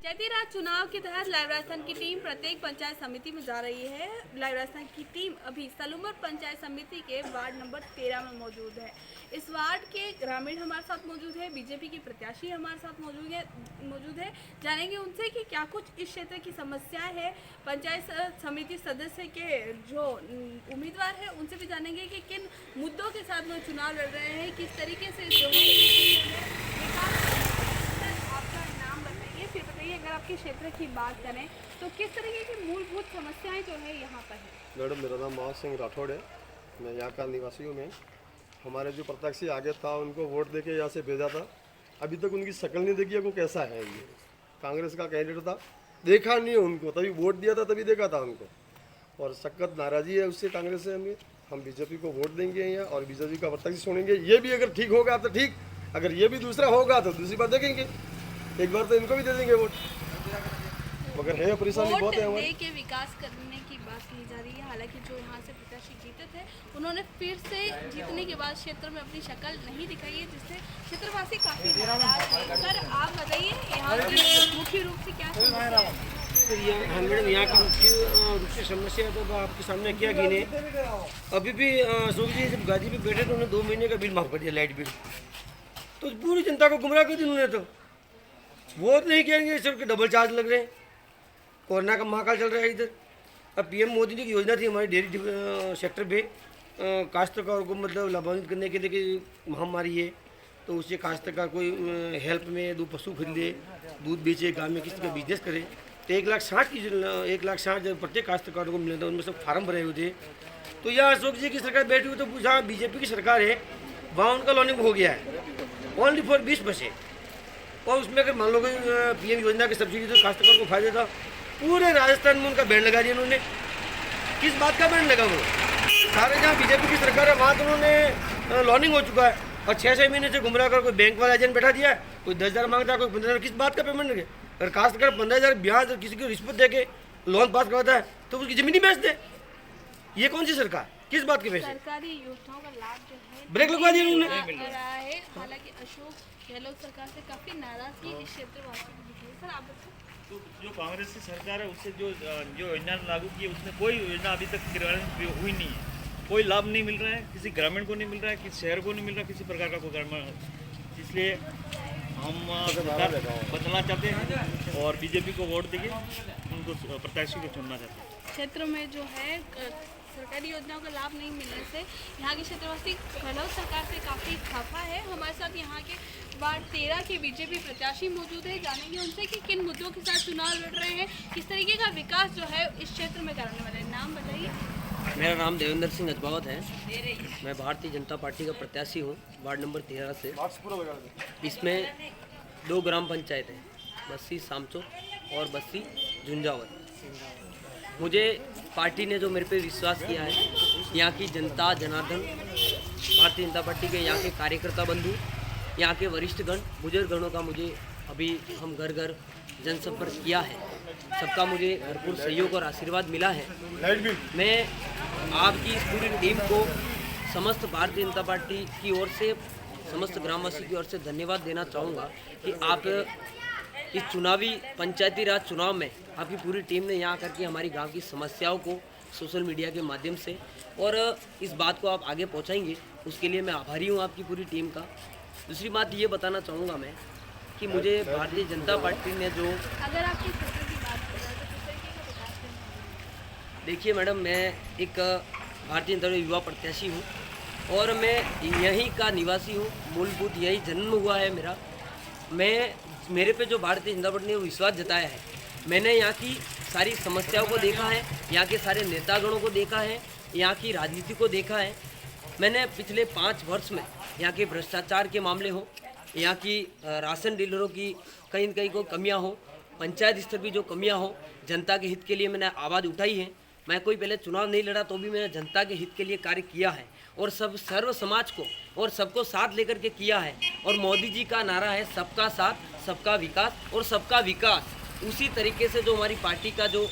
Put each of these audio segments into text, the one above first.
पंचायती राज चुनाव के तहत लाइव राजस्थान की टीम प्रत्येक पंचायत समिति में जा रही है। लाइव राजस्थान की टीम अभी सलूमर पंचायत समिति के वार्ड नंबर 13 में मौजूद है। इस वार्ड के ग्रामीण हमारे साथ मौजूद है, बीजेपी की प्रत्याशी हमारे साथ मौजूद है। जानेंगे उनसे कि क्या कुछ इस क्षेत्र की समस्या है। पंचायत समिति सदस्य के जो उम्मीदवार है उनसे भी जानेंगे कि किन मुद्दों के साथ वो चुनाव लड़ रहे हैं, किस तरीके से जो है फिर बताइए, अगर आपके क्षेत्र की बात करें तो किस तरीके की मूलभूत समस्याएं जो है यहाँ पर है। मैडम, मेरा नाम महाव सिंह राठौड़ है, मैं यहाँ का निवासी हूँ। मैं हमारे जो प्रत्याशी आगे था उनको वोट देके यहाँ से भेजा था, अभी तक उनकी शक्ल नहीं देखी है, वो कैसा है। ये कांग्रेस का कैंडिडेट था, देखा नहीं है उनको, तभी वोट दिया था, तभी देखा था उनको। और सख्त नाराज़गी है उससे, कांग्रेस से। हम बीजेपी को वोट देंगे यहाँ और बीजेपी का प्रत्याशी सुनेंगे। ये भी अगर ठीक होगा तो ठीक, अगर ये भी दूसरा होगा तो दूसरी बार देखेंगे। एक बार तो इनको भी दे देंगे वोट, मगर है परेशानी बहुत है हमारे। के विकास करने की बात की जा रही है। हालांकि जो यहाँ से प्रत्याशी जीते थे उन्होंने फिर से जीतने के बाद क्षेत्र में अपनी शक्ल नहीं दिखाई है, जिससे क्षेत्रवासी काफी नाराज हैं। सर, आप बताइए यहाँ की मुख्य रूप से क्या समस्या है? हाँ मैडम, यहाँ की मुख्य रूप से समस्या तो आपके सामने क्या गिने। अभी भी अशोक जी जब गादी पे बैठे तो उन्होंने 2 महीने का बिल माफ कर दिया, लाइट बिल। तो पूरी जनता को गुमराह कर दिया उन्होंने। तो वोट नहीं करेंगे, सिर्फ डबल चार्ज लग रहे हैं। कोरोना का महाकाल चल रहा है इधर। अब पीएम मोदी जी की योजना थी हमारी डेयरी सेक्टर पे, काश्तकार को मतलब लाभान्वित करने के लिए कि महामारी है तो उससे काश्तकार कोई हेल्प में 2 पशु खरीदे, दूध बेचे, गाँव में किसी का बिजनेस करे। तो 1,60,000 जब प्रत्येक काश्तकार को मिले थे, उनमें सब फार्म भरे हुए थे। तो यहाँ अशोक जी की सरकार बैठी हुई, तो पूछा बीजेपी की सरकार है, वहाँ उनका लॉन्चिंग हो गया है ओनली फॉर 20 बसें। और उसमें अगर मान लो कि पीएम योजना की सब्सिडी तो काश्तकार को फायदा था, पूरे राजस्थान में उनका बैंड लगा दिया उन्होंने। किस बात का बैंड लगा? वो सारे जहाँ बीजेपी की सरकार है वहाँ तो उन्होंने लॉन्चिंग हो चुका है और 6-6 महीने से गुमराह कर कोई बैंक वाला एजेंट बैठा दिया है, कोई 10,000 मांगता है, कोई 15,000। किस बात का पेमेंट लगे? अगर काश्तकार 15,000 ब्याज किसी को रिश्वत दे के लोन पास करवाता है तो उसकी जमीन ही बेच दे। ये कौन सी सरकार, किस बात के पैसे? सरकारी योजनाओं का लाभ जो है ब्रेक लगवा दिया उन्होंने। हालांकि अशोक गहलोत सरकार से काफी नाराजगी इस क्षेत्रवासी में दिखी है। सर, आप बताइए। तो जो कांग्रेस की सरकार है उससे जो योजना लागू की है उसमें कोई योजना अभी तक क्रियान्वित हुई नहीं है। कोई लाभ नहीं मिल रहा है, किसी ग्रामीण को नहीं मिल रहा है, किसी शहर को नहीं मिल रहा, किसी प्रकार का कोई ग्रामीण। इसलिए हम बदलना चाहते हैं और बीजेपी को वोट देंगे, उनको प्रत्याशी को चुनना चाहते हैं। क्षेत्र में जो है सरकारी योजनाओं का लाभ नहीं मिलने से यहाँ के क्षेत्रवासी गहलोत सरकार से काफ़ी खफा है। हमारे साथ यहाँ के वार्ड 13 के बीजेपी प्रत्याशी मौजूद है। जानेंगे उनसे कि किन मुद्दों के साथ चुनाव लड़ रहे हैं, किस तरीके का विकास जो है इस क्षेत्र में कराने वाले हैं। नाम बताइए। मेरा नाम देवेंद्र सिंह अजबावत है, मैं भारतीय जनता पार्टी का प्रत्याशी हूँ वार्ड नंबर 13 से। इसमें 2 ग्राम पंचायत है, बस्सी सामचोक और बस्सी झुंझावत। मुझे पार्टी ने जो मेरे पे विश्वास किया है, यहाँ की जनता जनार्दन, भारतीय जनता पार्टी के यहाँ के कार्यकर्ता बंधु, यहाँ के वरिष्ठगण, बुजुर्गगणों का मुझे अभी हम घर घर जनसंपर्क किया है, सबका मुझे भरपूर सहयोग और आशीर्वाद मिला है। मैं आपकी इस पूरी टीम को समस्त भारतीय जनता पार्टी की ओर से, समस्त ग्रामवासी की ओर से धन्यवाद देना चाहूँगा कि आप इस चुनावी पंचायती राज चुनाव में आपकी पूरी टीम ने यहाँ करके हमारी गांव की समस्याओं को सोशल मीडिया के माध्यम से और इस बात को आप आगे पहुँचाएंगे, उसके लिए मैं आभारी हूँ आपकी पूरी टीम का। दूसरी बात ये बताना चाहूँगा मैं कि मुझे भारतीय जनता पार्टी ने जो, अगर आपकी क्षेत्र की बात करें तो किस तरीके का विकास करना है? देखिए मैडम, मैं एक भारतीय जनता युवा प्रत्याशी हूँ और मैं यहीं का निवासी हूँ, मूलभूत यही जन्म हुआ है मेरा। मेरे पे जो भारतीय जनता पार्टी ने विश्वास जताया है, मैंने यहाँ की सारी समस्याओं को देखा है, यहाँ के सारे नेतागणों को देखा है, यहाँ की राजनीति को देखा है। मैंने पिछले 5 वर्ष में यहाँ के भ्रष्टाचार के मामले हो, यहाँ की राशन डीलरों की कहीं न कहीं को कमियाँ हो, पंचायत स्तर पर जो कमियाँ हो, जनता के हित के लिए मैंने आवाज़ उठाई है। मैं कोई पहले चुनाव नहीं लड़ा तो भी मैंने जनता के हित के लिए कार्य किया है और सर्व समाज को और सबको साथ लेकर के किया है। और मोदी जी का नारा है सबका साथ, सबका विकास और सबका विकास। उसी तरीके से जो हमारी पार्टी का जो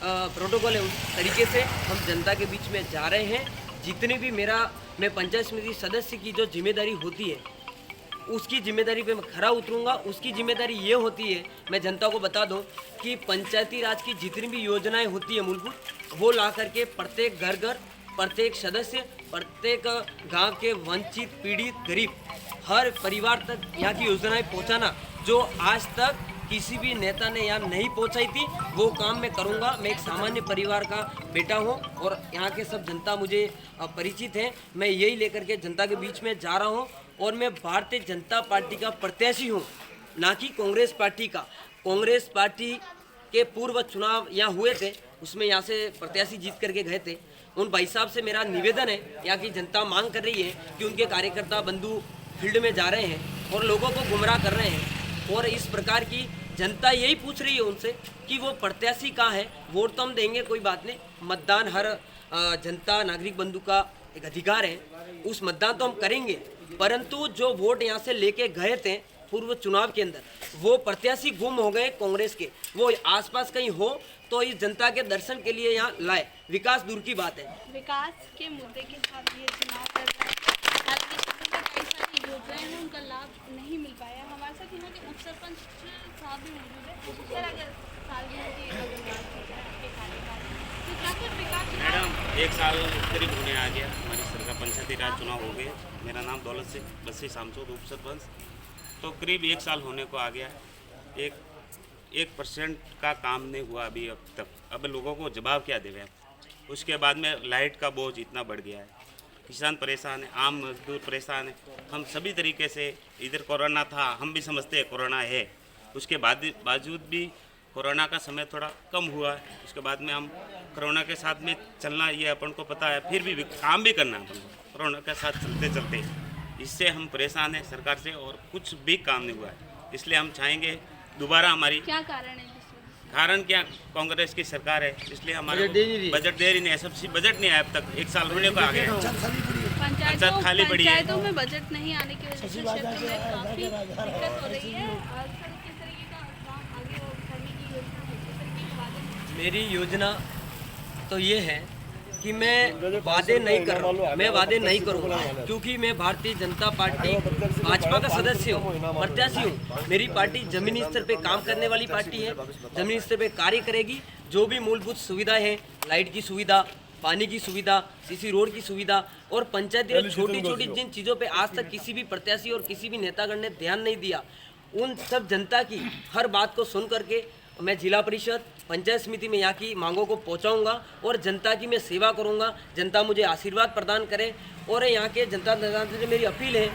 प्रोटोकॉल है, उस तरीके से हम जनता के बीच में जा रहे हैं। जितनी भी मैं पंचायत समिति सदस्य की जो जिम्मेदारी होती है उसकी जिम्मेदारी पे मैं खरा उतरूंगा। उसकी जिम्मेदारी ये होती है, मैं जनता को बता दूं कि पंचायती राज की जितनी भी योजनाएं होती है मूलभूत, वो ला करके प्रत्येक घर घर, प्रत्येक सदस्य, प्रत्येक गांव के वंचित, पीड़ित, गरीब हर परिवार तक यहाँ की योजनाएं पहुँचाना, जो आज तक किसी भी नेता ने यहाँ नहीं पहुँचाई थी, वो काम मैं करूँगा। मैं एक सामान्य परिवार का बेटा हूँ और यहाँ के सब जनता मुझे परिचित है। मैं यही लेकर के जनता के बीच में जा रहा हूँ और मैं भारतीय जनता पार्टी का प्रत्याशी हूँ, ना कि कांग्रेस पार्टी का। कांग्रेस पार्टी के पूर्व चुनाव यहाँ हुए थे, उसमें यहाँ से प्रत्याशी जीत करके गए थे। उन भाई साहब से मेरा निवेदन है, यहाँ की जनता मांग कर रही है कि उनके कार्यकर्ता बंधु फील्ड में जा रहे हैं और लोगों को गुमराह कर रहे हैं, और इस प्रकार की जनता यही पूछ रही है उनसे कि वो प्रत्याशी कहाँ है। वोट तो हम देंगे, कोई बात नहीं, मतदान हर जनता नागरिक बंधु का एक अधिकार है, उस मतदान तो हम करेंगे, परंतु जो वोट यहाँ से लेके गए थे पूर्व चुनाव के अंदर, वो प्रत्याशी गुम हो गए कांग्रेस के, वो आसपास कहीं हो तो इस जनता के दर्शन के लिए यहाँ लाए। विकास दूर की बात है। विकास के मुद्दे के साथ ये चुनाव कर रहे हैं, हालांकि कई सारी योजनाएं हैं, उनका लाभ नहीं मिल पाया। हमारे साथ यहाँ के उप सरपंच साहब भी मौजूद है। सर, अगर साल में की अगर बात की जाए आपके कार्यकाल में, तो क्या कुछ विकास मैडम 1 साल करीब होने आ गया, हमारी सरकार पंचायती राज चुनाव हो गए। मेरा नाम दौलत सिंह, बस्सी सामचोद उप सरपंच। तो करीब 1 साल होने को आ गया। 1% का काम नहीं हुआ अभी अब तक। अब लोगों को जवाब क्या देवे। उसके बाद में लाइट का बोझ इतना बढ़ गया है, किसान परेशान है, आम मजदूर परेशान है। हम सभी तरीके से, इधर कोरोना था, हम भी समझते हैं कोरोना है, उसके बावजूद भी कोरोना का समय थोड़ा कम हुआ है। उसके बाद में हम कोरोना के साथ में चलना, ये अपन को पता है, फिर भी काम भी करना है अपन को कोरोना के साथ चलते चलते। इससे हम परेशान हैं सरकार से और कुछ भी काम नहीं हुआ है। इसलिए हम चाहेंगे दोबारा हमारी, क्या कारण है जिस कारण क्या, कांग्रेस की सरकार है, इसलिए हमारे बजट दे रही नहीं, एसएफसी बजट नहीं आया अब तक। 1 साल होने को आ गया, पंचायत खाली पड़ी है। पंचायतों में बजट नहीं आने की वजह से क्षेत्र में काफी दिक्कत हो रही है। और सर, किस तरीके का काम आगे करने की योजना है, किस तरीके के वादे? मेरी योजना तो ये है कि मैं वादे नहीं कर रहा हूँ, मैं वादे नहीं करूँगा, क्योंकि मैं भारतीय जनता पार्टी भाजपा का सदस्य हूँ, प्रत्याशी हूँ। मेरी पार्टी जमीनी स्तर पे काम करने वाली पार्टी है, जमीनी स्तर पे कार्य करेगी। जो भी मूलभूत सुविधाएं हैं, लाइट की सुविधा, पानी की सुविधा, सीसी रोड की सुविधा और पंचायती राज छोटी छोटी जिन चीज़ों पे आज तक किसी भी प्रत्याशी और किसी भी नेतागण ने ध्यान नहीं दिया, उन सब जनता की हर बात को सुन करके मैं जिला परिषद, पंचायत समिति में यहाँ की मांगों को पहुँचाऊँगा और जनता की मैं सेवा करूँगा। जनता मुझे आशीर्वाद प्रदान करे और यहाँ के जनता से मेरी अपील है,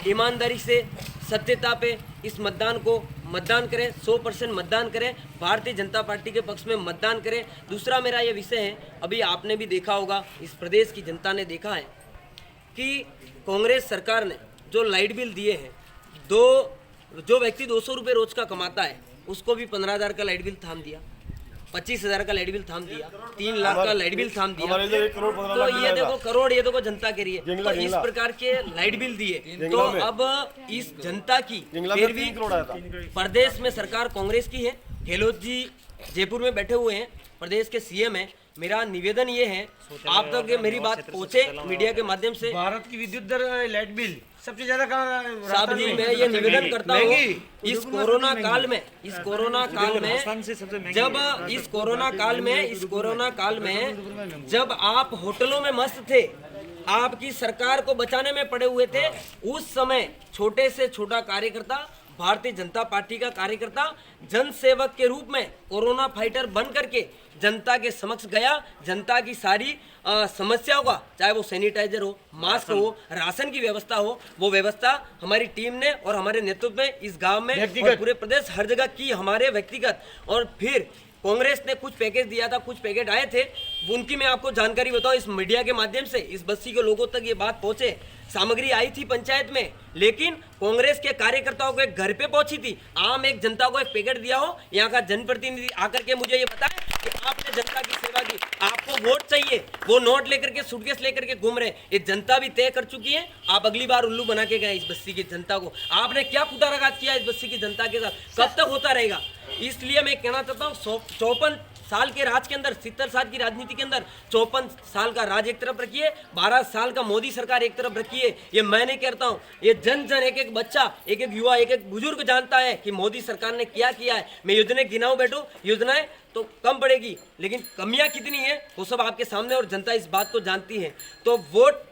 ईमानदारी से, सत्यता पे इस मतदान को मतदान करें, 100% मतदान करें, भारतीय जनता पार्टी के पक्ष में मतदान करें। दूसरा मेरा ये विषय है, अभी आपने भी देखा होगा, इस प्रदेश की जनता ने देखा है कि कांग्रेस सरकार ने जो लाइट बिल दिए हैं, जो व्यक्ति 200 रुपये रोज का कमाता है उसको भी 15,000 का लाइट बिल थाम दिया, 25,000 का लाइट बिल थाम दिया, 3 लाख का लाइट बिल थाम दिया। तो ये देखो करोड़, ये देखो जनता के लिए तो इस प्रकार के लाइट बिल दिए। तो अब इस जनता की फिर भी प्रदेश में सरकार कांग्रेस की है, गहलोत जी जयपुर में बैठे हुए हैं, प्रदेश के सीएम हैं। मेरा निवेदन ये है, आप तक मेरी बात पहुंचे मीडिया के माध्यम से। भारत की विद्युत दर, लाइट बिल सबसे ज्यादा साहब जी, मैं ये निवेदन करता हूँ, इस कोरोना काल में जब आप होटलों में मस्त थे, आपकी सरकार को बचाने में पड़े हुए थे, उस समय छोटे से छोटा कार्यकर्ता, भारतीय जनता पार्टी का कार्यकर्ता, जन सेवक के रूप में कोरोना फाइटर बन करके जनता के समक्ष गया। जनता की सारी समस्याओं का, चाहे वो सैनिटाइजर हो, मास्क हो, राशन की व्यवस्था हो, वो व्यवस्था हमारी टीम ने और हमारे नेतृत्व में इस गांव में और पूरे प्रदेश हर जगह की, हमारे व्यक्तिगत। और फिर कांग्रेस ने कुछ पैकेज दिया था, कुछ पैकेट आए थे, उनकी मैं आपको जानकारी बताऊं, इस मीडिया के माध्यम से इस बस्ती के लोगों तक ये बात पहुंचे। सामग्री आई थी पंचायत में, लेकिन कांग्रेस के कार्यकर्ताओं के घर पे पहुंची थी। आम एक जनता को एक पैकेट दिया हो, यहाँ का जनप्रतिनिधि आकर के मुझे ये बताए कि आपने जनता की सेवा की, आपको वोट चाहिए, वो नोट लेकर के, सूटकेस लेकर के घूम रहे। ये जनता भी तय कर चुकी है, आप अगली बार उल्लू बना के गए इस बस्ती की जनता को। आपने क्या कुटाराघात किया इस बस्ती की जनता के साथ, कब तक होता रहेगा? इसलिए मैं कहना चाहता हूँ, साल के राज के अंदर, 70 साल की राजनीति के अंदर 54 साल का राज एक तरफ रखिए, 12 साल का मोदी सरकार एक तरफ रखिए। ये मैं नहीं कहता हूँ, ये जन जन, एक एक बच्चा, एक एक युवा, एक एक बुजुर्ग जानता है कि मोदी सरकार ने क्या किया है। मैं योजनाएं गिनाऊं बैठूं, योजनाएं तो कम पड़ेगी, लेकिन कमियां कितनी है वो सब आपके सामने, और जनता इस बात को जानती है। तो वोट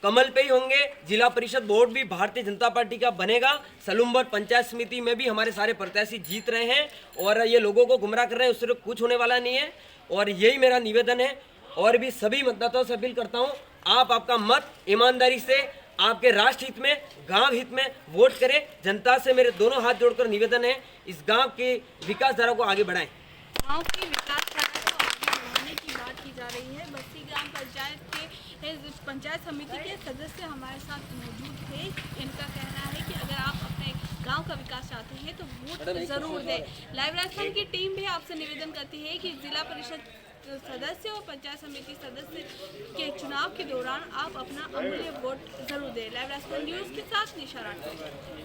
कमल पे ही होंगे। जिला परिषद बोर्ड भी भारतीय जनता पार्टी का बनेगा। सलूम्बर पंचायत समिति में भी हमारे सारे प्रत्याशी जीत रहे हैं, और ये लोगों को गुमराह कर रहे हैं, उससे कुछ होने वाला नहीं है। और यही मेरा निवेदन है, और भी सभी मतदाताओं से अपील करता हूँ, आप आपका मत ईमानदारी से आपके राष्ट्र हित में, गांव हित में वोट करें। जनता से मेरे दोनों हाथ जोड़कर निवेदन है, इस गांव की विकास धारा को आगे बढ़ाएं। गाँव की विकास धारा को आगे बढ़ाने की बात की जा रही है। बस्ती ग्राम पंचायत के पंचायत समिति के सदस्य हमारे साथ मौजूद थे। इनका कहना है कि अगर आप अपने गांव का विकास चाहते हैं तो वोट जरूर दें। लाइव राजस्थान की टीम भी आपसे निवेदन करती है कि जिला परिषद सदस्य और पंचायत समिति सदस्य के चुनाव के दौरान आप अपना अमूल्य वोट जरूर दें। लाइव राजस्थान न्यूज़ के साथ निशा राठौर।